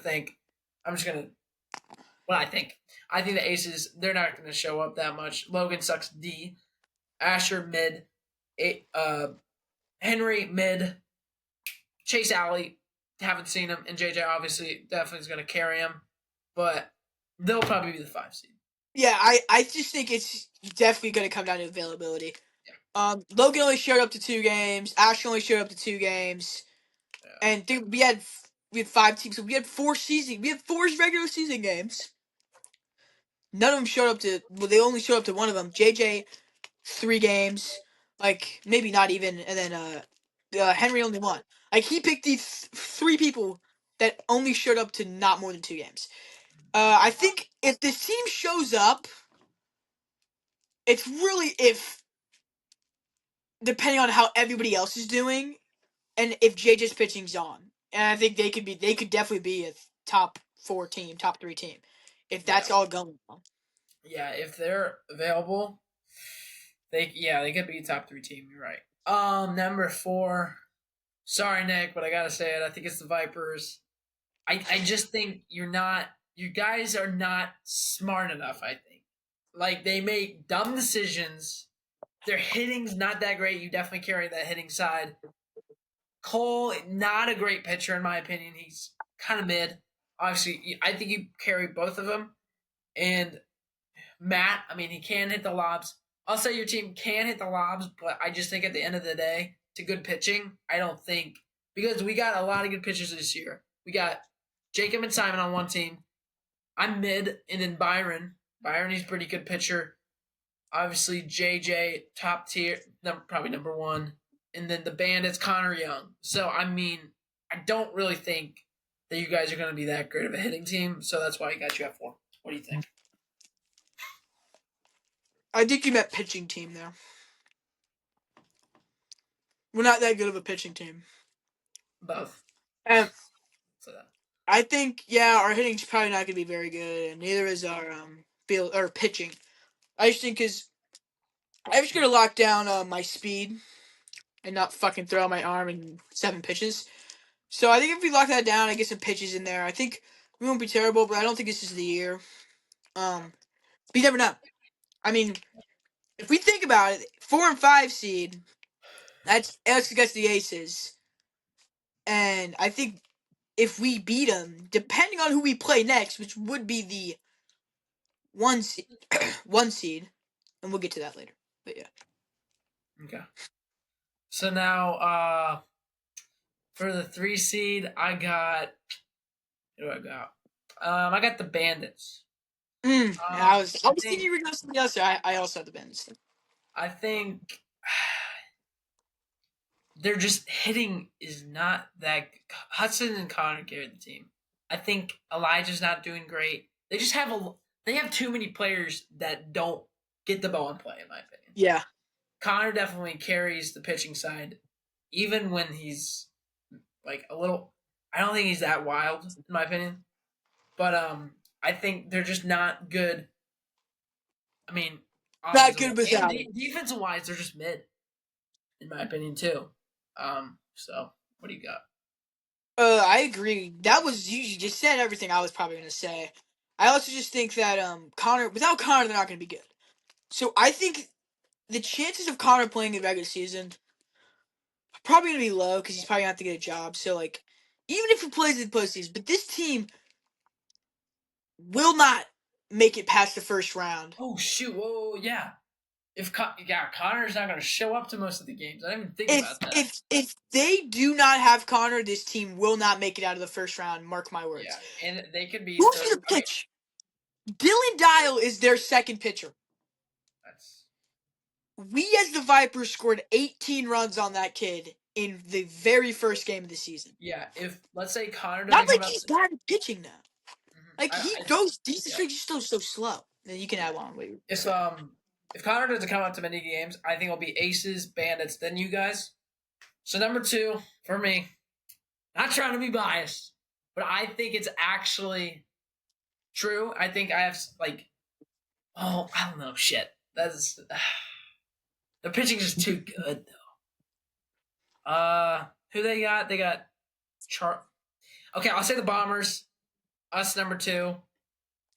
S1: what I think. I think the Aces, they're not gonna show up that much. Logan sucks D. Asher mid. Henry mid. Chase Alley, haven't seen him, and JJ obviously definitely is gonna carry him, but they'll probably be the 5 seed.
S2: Yeah, I just think it's definitely going to come down to availability. Yeah. Logan only showed up to 2 games. Asher only showed up to 2 games. Yeah. And we had 5 teams, so we had 4 regular season games. None of them showed up to. Well, they only showed up to one of them. JJ, 3 games, like maybe not even, and then Henry only 1. Like, he picked these 3 people that only showed up to not more than 2 games. I think if this team shows up, it's really depending on how everybody else is doing, and if JJ's pitching's on. And I think they could definitely be a top 4 team, top 3 team, if that's all going on.
S1: Yeah, if they're available, they could be a top 3 team. You're right. Number 4. Sorry, Nick, but I gotta say it. I think it's the Vipers. I just think you guys are not smart enough. I think, like, they make dumb decisions. Their hitting's not that great. You definitely carry that hitting side. Cole, not a great pitcher in my opinion. He's kind of mid. Obviously, I think you carry both of them. And Matt, I mean, he can hit the lobs. I'll say your team can hit the lobs, but I just think at the end of the day, to good pitching, I don't think, because we got a lot of good pitchers this year. We got Jacob and Simon on one team. I'm mid, and then Byron. Byron, he's a pretty good pitcher. Obviously, JJ, top tier, probably number 1. And then the Bandits, Connor Young. So, I mean, I don't really think that you guys are going to be that great of a hitting team. So, that's why I got you at 4. What do you think?
S2: I think you meant pitching team there. We're not that good of a pitching team.
S1: Both.
S2: So I think, our hitting's probably not going to be very good, and neither is our field or pitching. I just think I'm just going to lock down my speed and not fucking throw out my arm in 7 pitches. So I think if we lock that down, I get some pitches in there. I think we won't be terrible, but I don't think this is the year. You never know. I mean, if we think about it, 4 and 5 seed, that's against the Aces. And I think if we beat them, depending on who we play next, which would be the 1 seed, 1 seed, and we'll get to that later. But yeah.
S1: Okay. So now, for the 3 seed, I got. Who do I got? I got the Bandits.
S2: I was thinking you were going to say yes. I also have the Bandits.
S1: I think they're just hitting is not that. Hudson and Connor carry the team. I think Elijah's not doing great. They just have too many players that don't get the ball in play, in my opinion.
S2: Yeah.
S1: Connor definitely carries the pitching side, even when he's like a little. I don't think he's that wild, in my opinion. But I think they're just not good. I mean,
S2: not good without.
S1: Defensive wise, they're just mid, in my opinion, too. So what do you got?
S2: I agree. That was you just said everything I was probably gonna say. I also just think that without Connor, they're not gonna be good. So I think the chances of Connor playing in the regular season are probably gonna be low because he's probably gonna have to get a job. So like, even if he plays in the postseason, but this team will not make it past the first round.
S1: Oh shoot! Whoa, yeah. Connor's not going to show up to most of the games. I didn't even think about that.
S2: If they do not have Connor, this team will not make it out of the first round. Mark my words.
S1: Yeah, and they could be.
S2: Who's going to pitch? Dylan Dial is their second pitcher. We, as the Vipers, scored 18 runs on that kid in the very first game of the season.
S1: Yeah, if let's say Connor doesn't
S2: Not like
S1: come out,
S2: he's bad at pitching now. Like he goes decent,
S1: yeah.
S2: he's still so slow. Then you can add on.
S1: If Connor doesn't come out to many games, I think it'll be Aces, Bandits, then you guys. So number 2 for me, not trying to be biased, but I think it's actually true. I think I have I don't know, shit. That's the pitching is too good though. Who they got? They got Okay, I'll say the Bombers. Us number 2.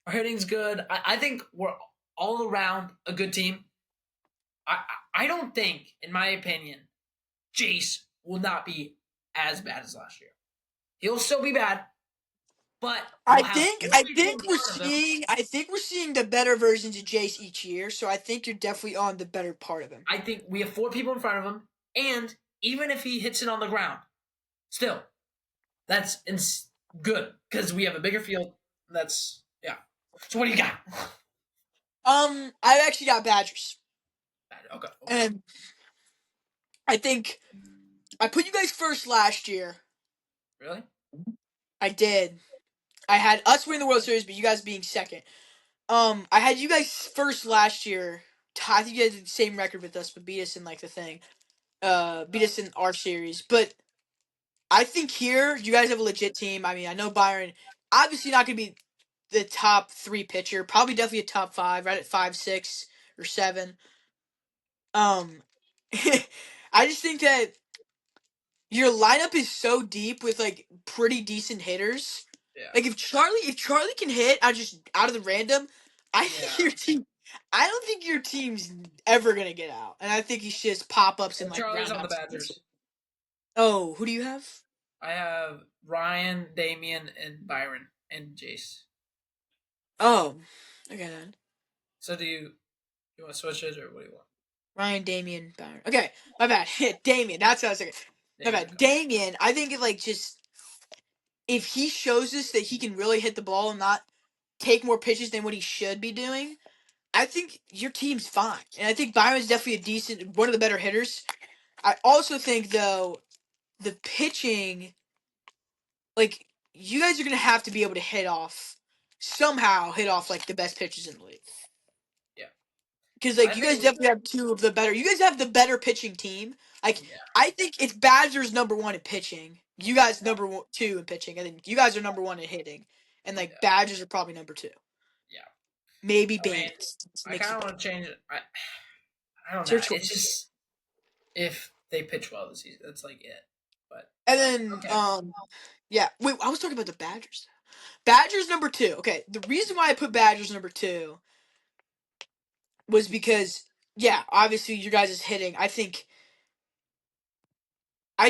S1: Our hitting's good. I think we're all around a good team. I don't think, in my opinion, Jace will not be as bad as last year. He'll still be bad, but
S2: I think we're seeing the better versions of Jace each year. So I think you're definitely on the better part of him.
S1: I think we have 4 people in front of him, and even if he hits it on the ground, still, that's good because we have a bigger field. That's So what do you got?
S2: I've actually got Badgers.
S1: Okay.
S2: And I think I put you guys first last year.
S1: Really?
S2: I did. I had us winning the World Series, but you guys being second. I had you guys first last year. I think you guys had the same record with us, but beat us in the thing. Beat us in our series. But I think here you guys have a legit team. I mean, I know Byron obviously not gonna be the top 3 pitcher. Probably definitely a top 5, right at 5, 6, or 7. I just think that your lineup is so deep with pretty decent hitters.
S1: Yeah.
S2: Like if Charlie can hit out of the random, I think your team. I don't think your team's ever gonna get out, and I think he's just pop ups and
S1: Charlie's on the
S2: roundouts.
S1: Badgers.
S2: Oh, who do you have?
S1: I have Ryan, Damian, and Byron, and Jace.
S2: Oh, okay then.
S1: So do you want to switch it, or what do you want?
S2: Ryan, Damian, Byron. Okay, my bad. Damian. That's what I was thinking. My bad. Damian. I think if he shows us that he can really hit the ball and not take more pitches than what he should be doing, I think your team's fine. And I think Byron's definitely one of the better hitters. I also think, though, the pitching, you guys are going to have to be able to somehow hit off, the best pitchers in the league.
S1: Yeah.
S2: Because, you guys definitely have you guys have the better pitching team. I think it's Badgers number 1 in pitching. You guys number 2 in pitching. And then you guys are number 1 in hitting. And, Badgers are probably number 2.
S1: Yeah.
S2: Maybe Bandits.
S1: I kind of want to change it. I don't know. It's just if they pitch well this season, that's it. But
S2: and then yeah. Wait, I was talking about the Badgers. Badgers number 2. Okay, the reason why I put Badgers number 2 was because obviously you guys is hitting. I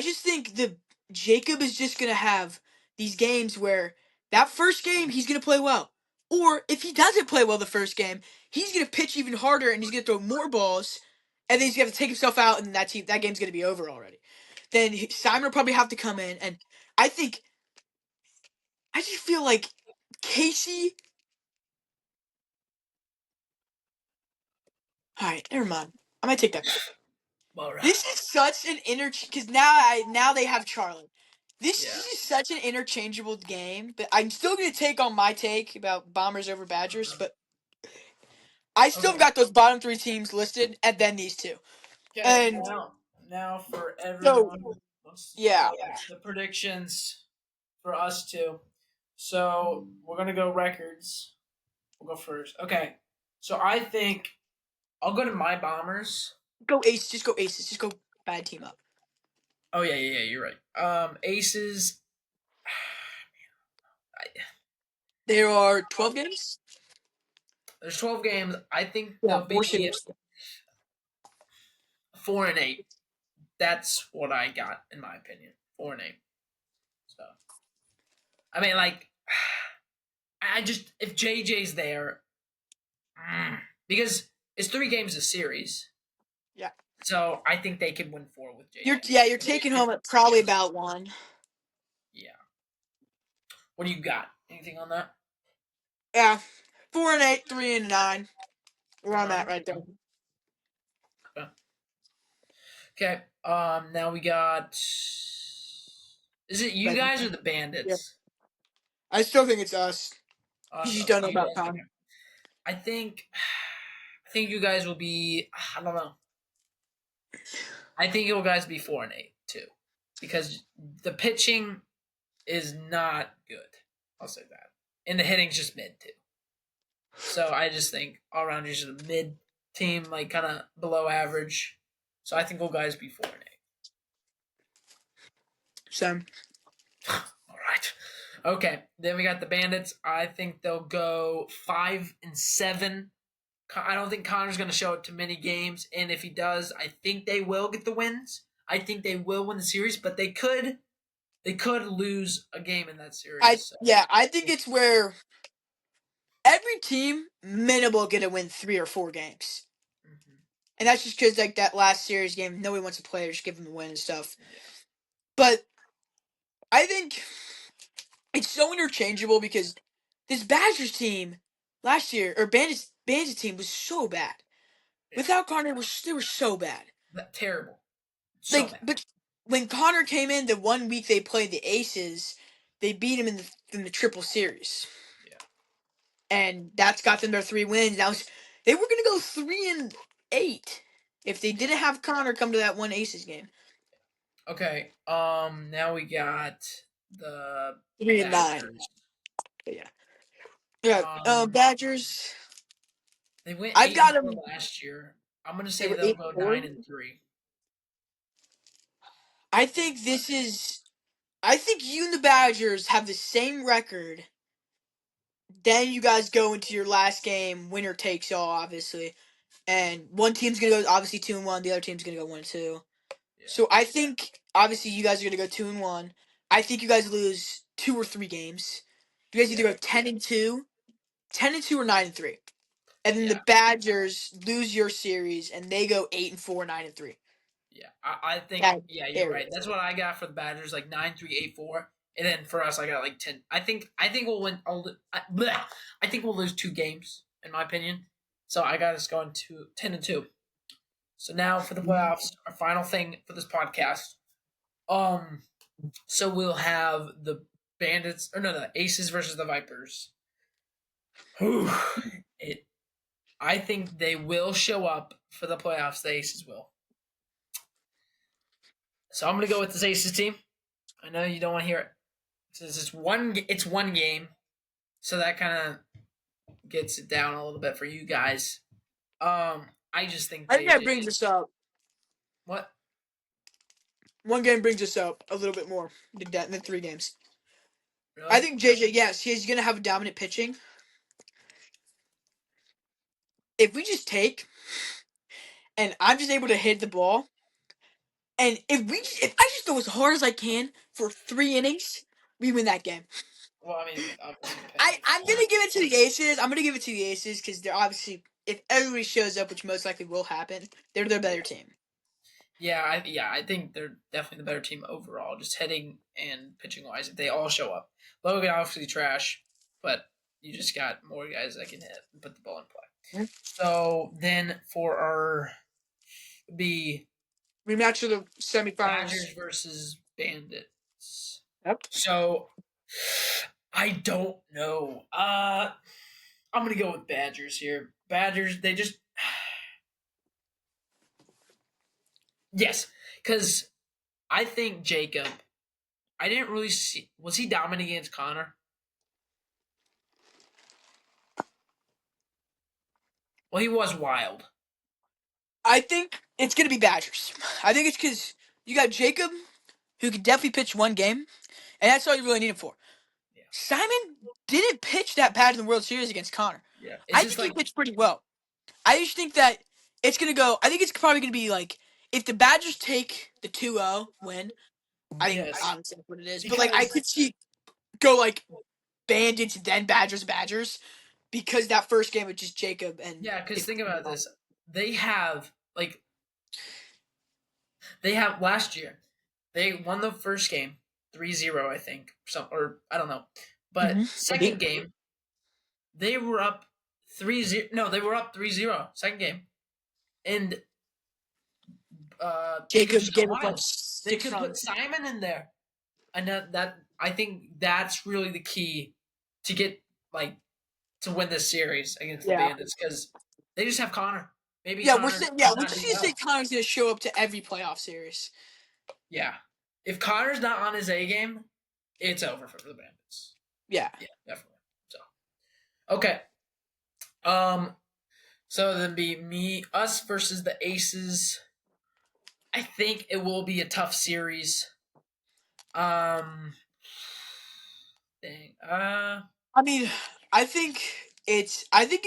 S2: just think the Jacob is just gonna have these games where that first game he's gonna play well. Or if he doesn't play well the first game, he's gonna pitch even harder and he's gonna throw more balls, and then he's gonna have to take himself out, and that game's gonna be over already. Then Simon will probably have to come in, and I just feel like Casey. All right, never mind. I might take that back.
S1: All right.
S2: This is such an because now they have Charlie. This is such an interchangeable game, but I'm still gonna take on my take about Bombers over Badgers, but I still got those bottom 3 teams listed, and then these 2.
S1: Okay,
S2: And
S1: now for everyone, the predictions for us 2. So we're gonna go records. We'll go first. Okay, so I think I'll go to my Bombers.
S2: Go Aces. Just go Aces. Just go bad team up.
S1: Oh yeah, you're right. Aces.
S2: There are 12 games.
S1: There's 12 games. I think
S2: Yeah,
S1: they'll be 4-8. That's what I got in my opinion. 4-8. So, I mean, I just if JJ's there, because It's 3 games a series.
S2: Yeah.
S1: So I think they can win 4 with Jacob.
S2: You're taking home at probably about 1.
S1: Yeah. What do you got? Anything on that?
S2: Yeah. 4-8, 3-9. Where I'm at right there.
S1: Okay. Now we got. Is it you guys or the Bandits?
S2: I still think it's us.
S1: Us.
S2: You
S1: Okay,
S2: don't know
S1: you
S2: about
S1: guys.
S2: time.
S1: Okay. I think you guys will be. I don't know. I think you guys be 4-8 too, because the pitching is not good. I'll say that, and the hitting's just mid too. So I just think all around you're just a mid team, like kind of below average. So I think we'll guys be 4-8.
S2: So
S1: All right. Okay. Then we got the Bandits. I think they'll go 5-7. I don't think Connor's going to show up to many games, and if he does, I think they will get the wins. I think they will win the series, but they could lose a game in that series.
S2: I think it's where every team minimal gonna win 3 or 4 games.
S1: Mm-hmm.
S2: And that's just because, like, that last series game, nobody wants to play, just give them the win and stuff.
S1: Yeah.
S2: But I think it's so interchangeable because this Badgers team last year, or Bandits team, was so bad.
S1: Yeah.
S2: Without Connor, they were so bad.
S1: Terrible. So bad.
S2: But when Connor came in, the 1 week they played the Aces, they beat him in the triple series.
S1: Yeah.
S2: And that's got them their 3 wins. They were gonna go 3-8 if they didn't have Connor come to that one Aces game.
S1: Okay. Now we got the
S2: 3-9.
S1: Badgers.
S2: Yeah. Badgers.
S1: They went
S2: I've got
S1: 8-4
S2: them.
S1: last year. I'm gonna
S2: They
S1: say
S2: were
S1: they'll go
S2: 8-4?
S1: 9-3.
S2: I think this is. I think you and the Badgers have the same record. Then you guys go into your last game, winner takes all, obviously, and one team's gonna go obviously 2-1. The other team's gonna go 1-2.
S1: Yeah.
S2: So I think obviously you guys are gonna go 2-1. I think you guys lose 2 or 3 games. You guys either go 10-2, 10-2 or 9-3, and then
S1: Yeah.
S2: the Badgers lose your series and they go 8-4, 9-3.
S1: Yeah, I think.
S2: That
S1: Yeah, you're
S2: area.
S1: right. That's what I got for the Badgers, like 9-3, 8-4, and then for us, I got like 10. I think we'll win. I think we'll lose 2 games, in my opinion. So I got us going to 10-2. So now for the playoffs, our final thing for this podcast. So we'll have the Bandits, or no, the Aces versus the Vipers. I think they will show up for the playoffs. The Aces will. So I'm gonna go with this Aces team. I know you don't want to hear it. Since it's one game, so that kind of gets it down a little bit for you guys. I just think
S2: I think that brings us up.
S1: What?
S2: One game brings us up a little bit more than 3 games.
S1: Really?
S2: I think JJ, yes, he's going to have a dominant pitching. If we just take, and I'm just able to hit the ball, and if I just go as hard as I can for 3 innings, we win that game.
S1: Well, I mean, obviously
S2: I'm going to give it to the Aces. I'm going to give it to the Aces because they're obviously, if everybody shows up, which most likely will happen, they're the better team.
S1: Yeah, I think they're definitely the better team overall, just hitting and pitching wise. If they all show up, Logan obviously trash, but you just got more guys that can hit and put the ball in play. So then for our
S2: rematch of the semifinals,
S1: Badgers versus Bandits.
S2: Yep.
S1: So I don't know. I'm gonna go with Badgers here. Badgers, they just yes, because I think Jacob. I didn't really see. Was he dominant against Connor? Well, he was wild.
S2: I think it's going to be Badgers. I think it's because you got Jacob, who could definitely pitch 1 game, and that's all you really need him for.
S1: Yeah.
S2: Simon didn't pitch that bad in the World Series against Connor.
S1: Yeah,
S2: I think he pitched pretty well. I just think that it's going to go. I think it's probably going to be like if the Badgers take the 2-0 win. I think honestly that's what it is. But like I could see go like Bandits then Badgers because that first game was just Jacob and
S1: yeah. Because think about this: they have last year. They won the first game 3-0, I think. Or I don't know. But second game, they were up 3-0. No, they were up 3-0 second game. And they could
S2: Jacob
S1: just go
S2: gave up
S1: wild. They
S2: 6
S1: could
S2: runs.
S1: put Simon in there. And that I think that's really the key to get to win this series against the Bandits, because they just have Connor. Maybe
S2: Yeah,
S1: Connor
S2: we're just
S1: not
S2: gonna
S1: doing
S2: say
S1: well.
S2: Connor's gonna show up to every playoff series.
S1: Yeah. If Connor's not on his A game, it's over for the Bandits.
S2: Yeah.
S1: Yeah, definitely. So okay. So then be us versus the Aces. I think it will be a tough series. Dang.
S2: I mean, I think it's gonna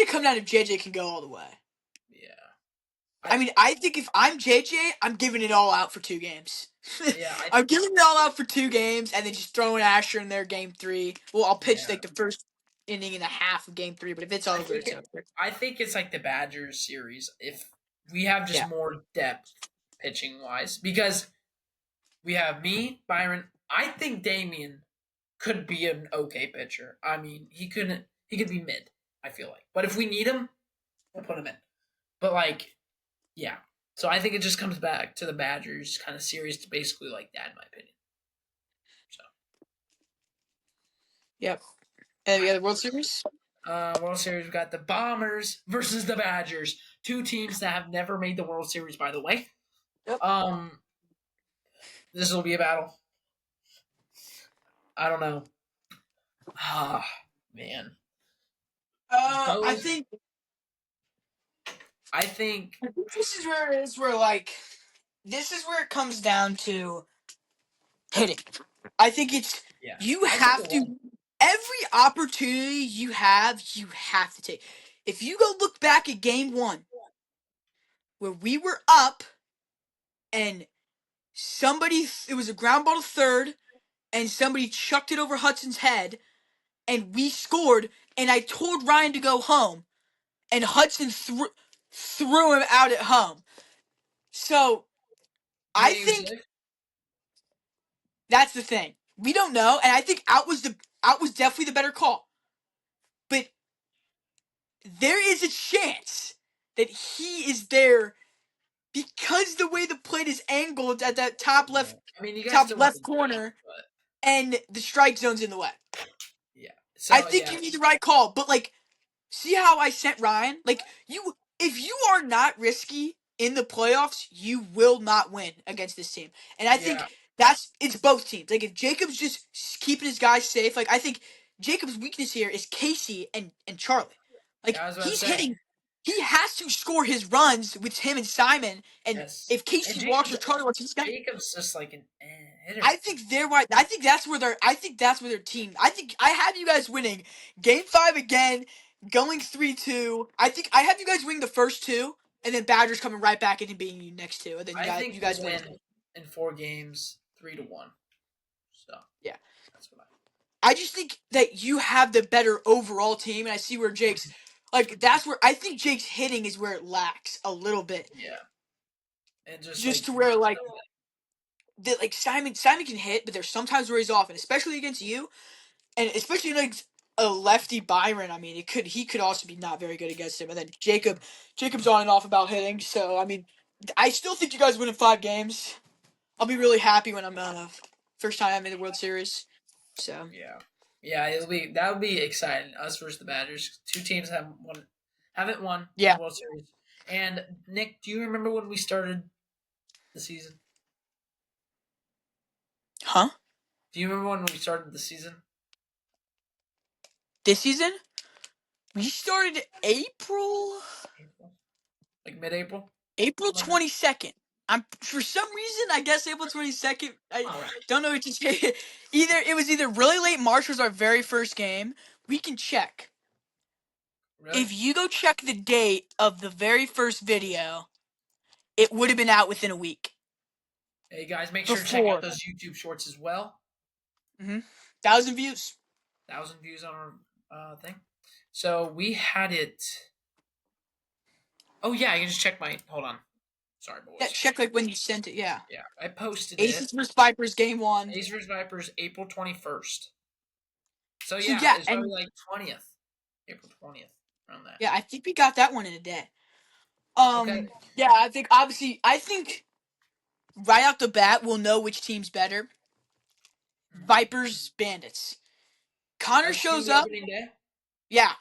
S2: come down if JJ can go all the way.
S1: Yeah.
S2: I think if I'm JJ, I'm giving it all out for 2 games.
S1: Yeah.
S2: I'm giving it all out for 2 games and then just throwing Asher in there game 3. Well, I'll pitch
S1: Yeah.
S2: the first inning and a half of game 3, but if it's over, it's over.
S1: I think it's like the Badgers series if we have just more depth pitching wise, because we have me, Byron. I think Damien could be an okay pitcher. I mean, he could be mid, I feel like. But if we need him, we'll put him in. But yeah. So I think it just comes back to the Badgers kind of series to basically like that, in my opinion. So.
S2: Yep. And the other World Series?
S1: World Series, we've got the Bombers versus the Badgers. 2 teams that have never made the World Series, by the way.
S2: Yep.
S1: This will be a battle. I don't know. Ah, man.
S2: I think this is where this is where it comes down to hitting. I think it's you have to every opportunity you have to take. If you go look back at game 1 where we were up and it was a ground ball to third and somebody chucked it over Hudson's head and we scored and I told Ryan to go home and Hudson threw him out at home. So I think that's the thing. We don't know, and I think out was definitely the better call. But there is a chance that he is there because the way the plate is angled at that top left corner, and the strike zone's in the way.
S1: Yeah.
S2: So, I think you need the right call, but see how I sent Ryan? If you are not risky in the playoffs, you will not win against this team. And I think it's both teams. If Jacob's just keeping his guys safe, I think Jacob's weakness here is Casey and Charlie. He's hitting. He has to score his runs with him and Simon. And if Casey walks or Charlie walks,
S1: Jacob's just like an hitter.
S2: I think they're right. I think that's where their team. I think I have you guys winning game 5 again, going 3-2. I think I have you guys winning the first 2, and then Badgers coming right back in and beating you next 2, and then you guys
S1: win in 4 games, 3-1. So
S2: yeah,
S1: that's what
S2: I just think that you have the better overall team, and I see where Jake's that's where I think Jake's hitting is where it lacks a little bit.
S1: Yeah, and
S2: just to where that Simon can hit, but there's sometimes where he's off, and especially against you, and especially a lefty Byron. I mean, he could also be not very good against him, and then Jacob's on and off about hitting. So I mean, I still think you guys win in 5 games. I'll be really happy when I'm first time I'm in the World Series. So
S1: yeah, that'll be exciting. Us versus the Badgers. 2 teams haven't won the World Series. And Nick, do you remember when we started the season?
S2: Huh?
S1: Do you remember when we started the season?
S2: This season? We started April?
S1: Mid-April?
S2: April 22nd. For some reason, I guess April 22nd. I don't know. It was either really late March was our very first game. We can check. Really? If you go check the date of the very first video, it would have been out within a week.
S1: Hey guys, make sure to check out those YouTube shorts as well.
S2: 1,000 views.
S1: 1,000 views on our thing. So we had it. Oh yeah, I can just check my. Hold on. Sorry, boys.
S2: Yeah, check like when you sent it. Yeah.
S1: Yeah, I posted
S2: Aces
S1: it.
S2: vs Vipers game 1.
S1: Aces vs Vipers, April 21st. So
S2: So
S1: yeah,
S2: yeah,
S1: it's probably
S2: and
S1: like 20th, April 20th, around that.
S2: yeah, I think we got that one in a day.
S1: Okay.
S2: Yeah, I think right off the bat we'll know which team's better. Vipers, Bandits. Connor
S1: That's gonna
S2: shows
S1: be
S2: up.
S1: opening day.
S2: Yeah,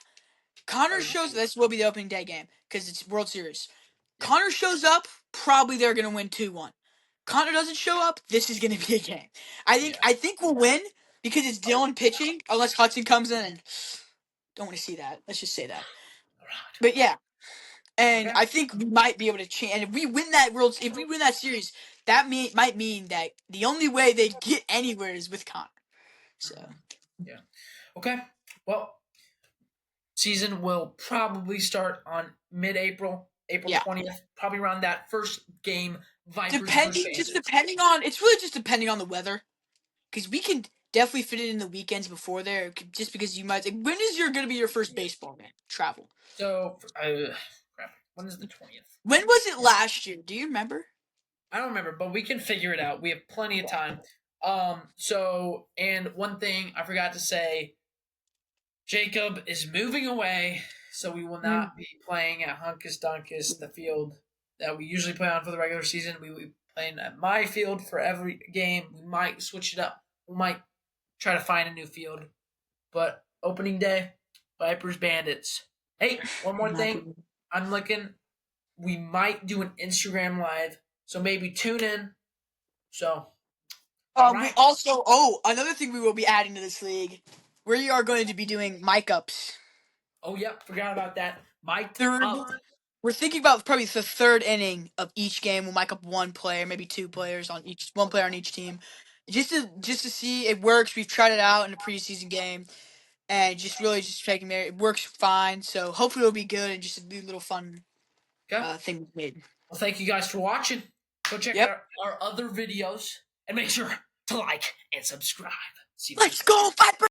S2: Connor
S1: Or-
S2: shows. This will be the opening day game because it's World Series.
S1: Yeah.
S2: Connor shows up. Probably they're gonna win 2-1. Connor doesn't show up. This is gonna be a game.
S1: Yeah.
S2: I think we'll win because it's Dylan pitching. Unless Hudson comes in and don't want to see that. Let's just say that.
S1: All right.
S2: But yeah, and
S1: Okay.
S2: I think we might be able to change. And if we win if we win that series, that might mean that the only way they get anywhere is with Connor. So
S1: Yeah. Okay. Well, season will probably start on mid-April, April
S2: Yeah.
S1: 20th, probably around that first game. Vipers
S2: depending on it's really just depending on the weather, because we can definitely fit it in the weekends before there. Just because you might. Like, when is going to be your first baseball game travel?
S1: So, crap. When is the 20th?
S2: When was it last year? Do you remember?
S1: I don't remember, but we can figure it out. We have plenty of time. So, and one thing I forgot to say, Jacob is moving away, so we will not be playing at Hunkus Dunkus, the field that we usually play on for the regular season. We will be playing at my field for every game. We might switch it up. We might try to find a new field. But opening day, Vipers Bandits. Hey, one more thing. I'm looking. We might do an Instagram live, so maybe tune in. So,
S2: We also another thing we will be adding to this league, we are going to be doing mic ups.
S1: Oh yep, forgot about that. Mic
S2: Third,
S1: up.
S2: we're thinking about probably the third inning of each game. We'll mic up one player, maybe two players one player on each team, just to see it works. We've tried it out in a preseason game, and just checking there. It works fine, so hopefully it'll be good and just a new little fun thing we made.
S1: Well, thank you guys for watching. Go check out our other videos and make sure to like and subscribe. See you
S2: Let's go, Viper!